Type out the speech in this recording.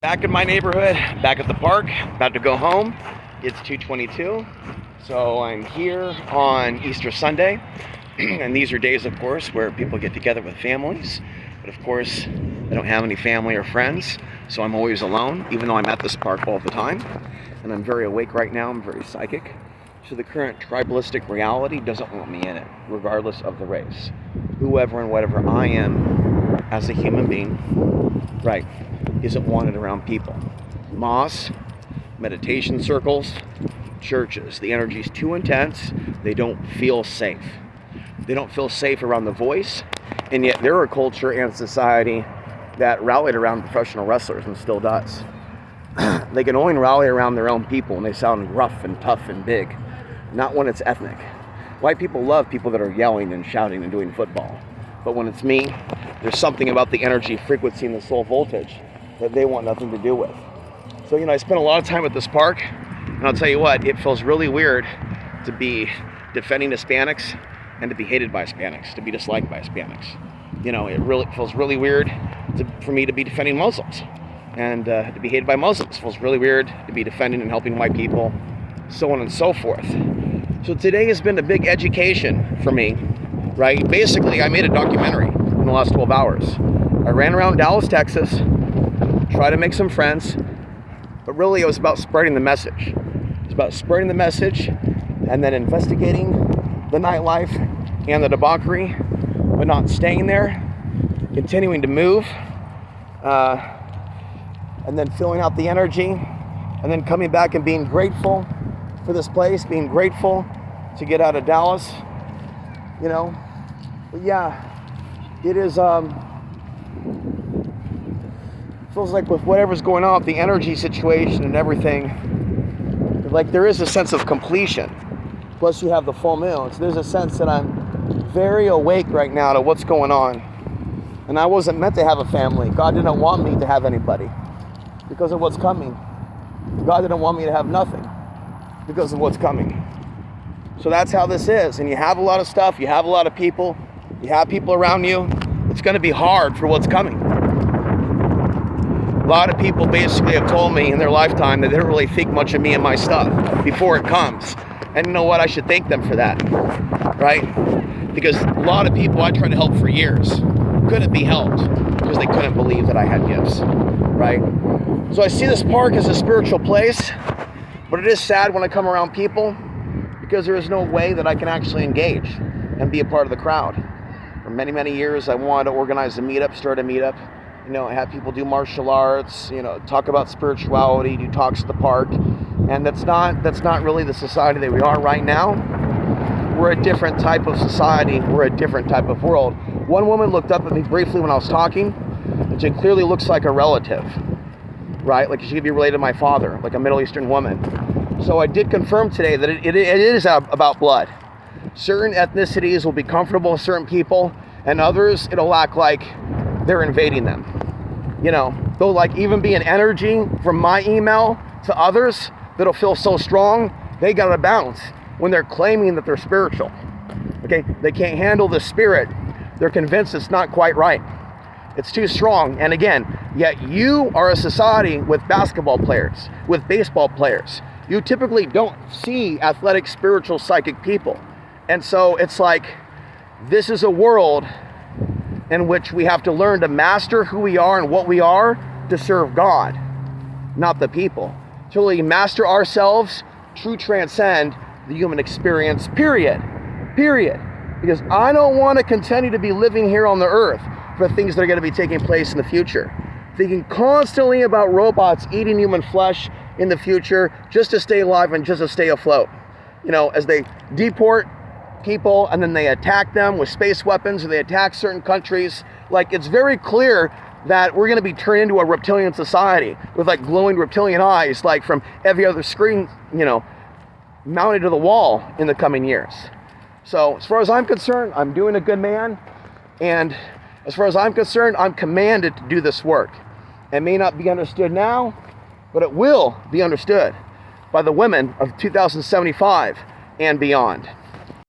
Back in my neighborhood, back at the park, about to go home. It's 2:22, so I'm here on Easter Sunday. And these are days, of course, where people get together with families. But of course, I don't have any family or friends, so I'm always alone, even though I'm at this park all the time. And I'm very awake right now, I'm very psychic. So the current tribalistic reality doesn't want me in it, regardless of the race. Whoever and whatever I am as a human being, right, isn't wanted around people. Mosques, meditation circles, churches. The energy's too intense. They don't feel safe. They don't feel safe around the voice, and yet they're a culture and society that rallied around professional wrestlers and still does. They can only rally around their own people, and they sound rough and tough and big, not when it's ethnic. White people love people that are yelling and shouting and doing football, but when it's me, there's something about the energy, frequency, and the soul voltage that they want nothing to do with. So, I spent a lot of time at this park, and I'll tell you what, it feels really weird to be defending Hispanics and to be hated by Hispanics, to be disliked by Hispanics. It really feels really weird for me to be defending Muslims, and to be hated by Muslims feels really weird to be defending and helping white people, so on and so forth. So today has been a big education for me, right? Basically, I made a documentary in the last 12 hours. I ran around Dallas, Texas, tried to make some friends, but really it was about spreading the message. It's about spreading the message and then investigating the nightlife and the debauchery, but not staying there, continuing to move, and then filling out the energy, and then coming back and being grateful for this place, being grateful to get out of Dallas, But yeah, it is, feels like with whatever's going on with the energy situation and everything, like there is a sense of completion. Plus you have the full moon. So there's a sense that I'm very awake right now to what's going on. And I wasn't meant to have a family. God didn't want me to have anybody because of what's coming. God didn't want me to have nothing because of what's coming. So that's how this is. And you have a lot of stuff, you have a lot of people, you have people around you. It's going to be hard for what's coming. A lot of people basically have told me in their lifetime that they don't really think much of me and my stuff before it comes. And you know what? I should thank them for that, right? Because a lot of people I tried to help for years couldn't be helped because they couldn't believe that I had gifts, right? So I see this park as a spiritual place, but it is sad when I come around people because there is no way that I can actually engage and be a part of the crowd. For many, many years, I wanted to organize a meetup, start a meetup, have people do martial arts, talk about spirituality, do talks at the park. And that's not really the society that we are right now. We're a different type of society. We're a different type of world. One woman looked up at me briefly when I was talking, and she clearly looks like a relative, right? Like she could be related to my father, like a Middle Eastern woman. So I did confirm today that it is about blood. Certain ethnicities will be comfortable with certain people, and others, it'll act like they're invading them. They'll like even be an energy from my email to others that'll feel so strong, they gotta bounce when they're claiming that they're spiritual. Okay, they can't handle the spirit. They're convinced it's not quite right. It's too strong. And again, yet you are a society with basketball players, with baseball players. You typically don't see athletic, spiritual, psychic people. And so it's like, this is a world in which we have to learn to master who we are and what we are to serve God, not the people. To really master ourselves, true transcend the human experience, period. Because I don't want to continue to be living here on the earth for things that are going to be taking place in the future. Thinking constantly about robots eating human flesh in the future just to stay alive and just to stay afloat. As they deport people and then they attack them with space weapons or they attack certain countries. Like, it's very clear that we're going to be turned into a reptilian society with like glowing reptilian eyes, like from every other screen, mounted to the wall in the coming years. So as far as I'm concerned, I'm doing a good man. And as far as I'm concerned, I'm commanded to do this work. It may not be understood now, but it will be understood by the women of 2075 and beyond.